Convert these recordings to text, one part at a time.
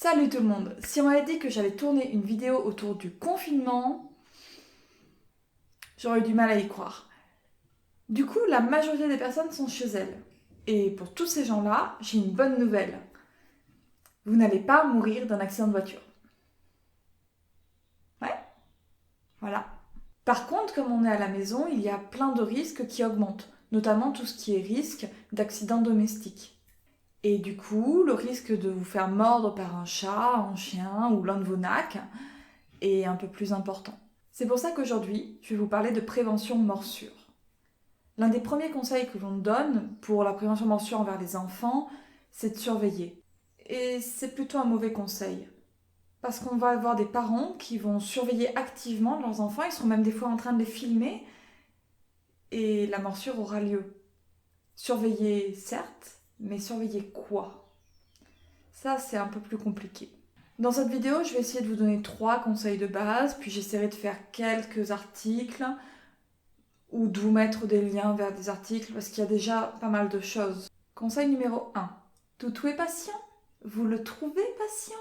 Salut tout le monde. Si on m'avait dit que j'allais tourner une vidéo autour du confinement, j'aurais eu du mal à y croire. Du coup, la majorité des personnes sont chez elles. Et pour tous ces gens-là, j'ai une bonne nouvelle. Vous n'allez pas mourir d'un accident de voiture. Ouais, voilà. Par contre, comme on est à la maison, il y a plein de risques qui augmentent, notamment tout ce qui est risque d'accident domestique. Et du coup, le risque de vous faire mordre par un chat, un chien ou l'un de vos nacs est un peu plus important. C'est pour ça qu'aujourd'hui, je vais vous parler de prévention morsure. L'un des premiers conseils que l'on donne pour la prévention morsure envers les enfants, c'est de surveiller. Et c'est plutôt un mauvais conseil. Parce qu'on va avoir des parents qui vont surveiller activement leurs enfants, ils seront même des fois en train de les filmer, et la morsure aura lieu. Surveiller, certes, mais surveiller quoi? Ça, c'est un peu plus compliqué. Dans cette vidéo, je vais essayer de vous donner 3 conseils de base, puis j'essaierai de faire quelques articles ou de vous mettre des liens vers des articles parce qu'il y a déjà pas mal de choses. Conseil numéro 1. Toutou est patient. Vous le trouvez patient?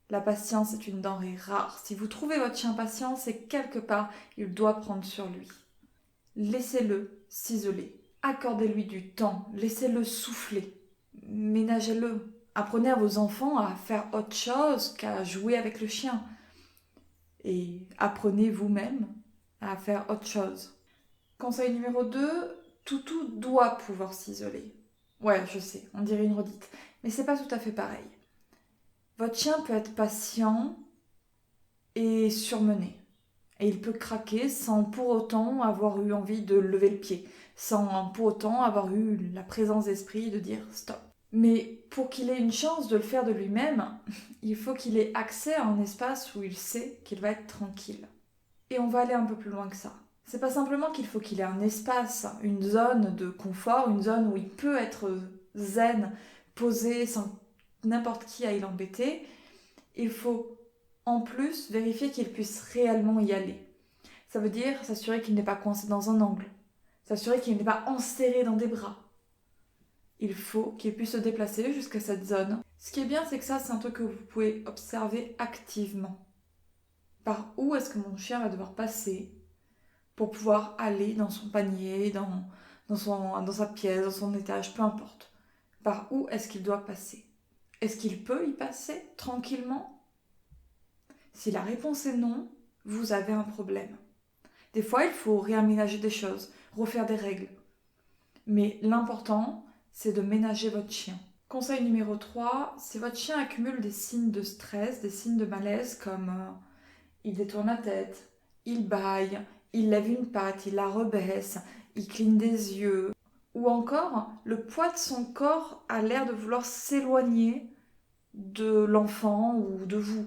La patience est une denrée rare. Si vous trouvez votre chien patient, c'est quelque part, il doit prendre sur lui. Laissez-le s'isoler. Accordez-lui du temps. Laissez-le souffler. Ménagez-le. Apprenez à vos enfants à faire autre chose qu'à jouer avec le chien. Et apprenez vous-même à faire autre chose. Conseil numéro 2, Toutou doit pouvoir s'isoler. Ouais, je sais, on dirait une redite, mais c'est pas tout à fait pareil. Votre chien peut être patient et surmené. Et il peut craquer sans pour autant avoir eu envie de lever le pied, sans pour autant avoir eu la présence d'esprit de dire stop. Mais pour qu'il ait une chance de le faire de lui-même, il faut qu'il ait accès à un espace où il sait qu'il va être tranquille. Et on va aller un peu plus loin que ça. C'est pas simplement qu'il faut qu'il ait un espace, une zone de confort, une zone où il peut être zen, posé, sans n'importe qui aille l'embêter. Il faut en plus vérifier qu'il puisse réellement y aller. Ça veut dire s'assurer qu'il n'est pas coincé dans un angle, s'assurer qu'il n'est pas enserré dans des bras. Il faut qu'il puisse se déplacer jusqu'à cette zone. Ce qui est bien, c'est que ça, c'est un truc que vous pouvez observer activement. Par où est-ce que mon chien va devoir passer pour pouvoir aller dans son panier, dans sa pièce, dans son étage, peu importe. Par où est-ce qu'il doit passer? Est-ce qu'il peut y passer tranquillement? Si la réponse est non, vous avez un problème. Des fois, il faut réaménager des choses, refaire des règles. Mais l'important, c'est de ménager votre chien. Conseil numéro 3, si votre chien accumule des signes de stress, des signes de malaise comme il détourne la tête, il bâille, il lève une patte, il la rebaisse, il cligne des yeux, ou encore le poids de son corps a l'air de vouloir s'éloigner de l'enfant ou de vous.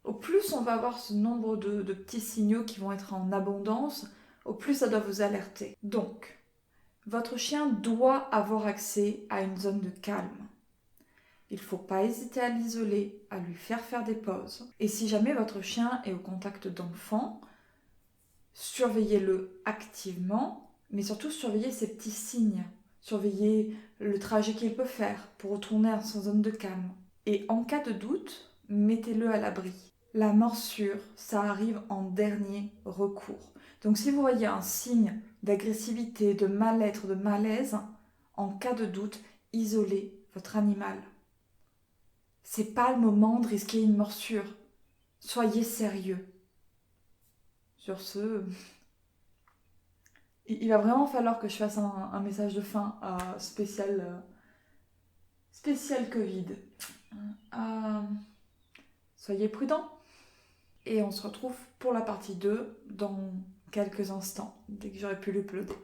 Au plus on va avoir ce nombre de petits signaux qui vont être en abondance, au plus ça doit vous alerter. Donc, votre chien doit avoir accès à une zone de calme. Il ne faut pas hésiter à l'isoler, à lui faire des pauses. Et si jamais votre chien est au contact d'enfants, surveillez-le activement, mais surtout surveillez ses petits signes. Surveillez le trajet qu'il peut faire pour retourner à son zone de calme. Et en cas de doute, mettez-le à l'abri. La morsure, ça arrive en dernier recours. Donc si vous voyez un signe d'agressivité, de mal-être, de malaise, en cas de doute, isolez votre animal. C'est pas le moment de risquer une morsure. Soyez sérieux. Sur ce, il va vraiment falloir que je fasse un message de fin spécial Covid. Soyez prudents. Et on se retrouve pour la partie 2 dans quelques instants, dès que j'aurai pu l'uploader.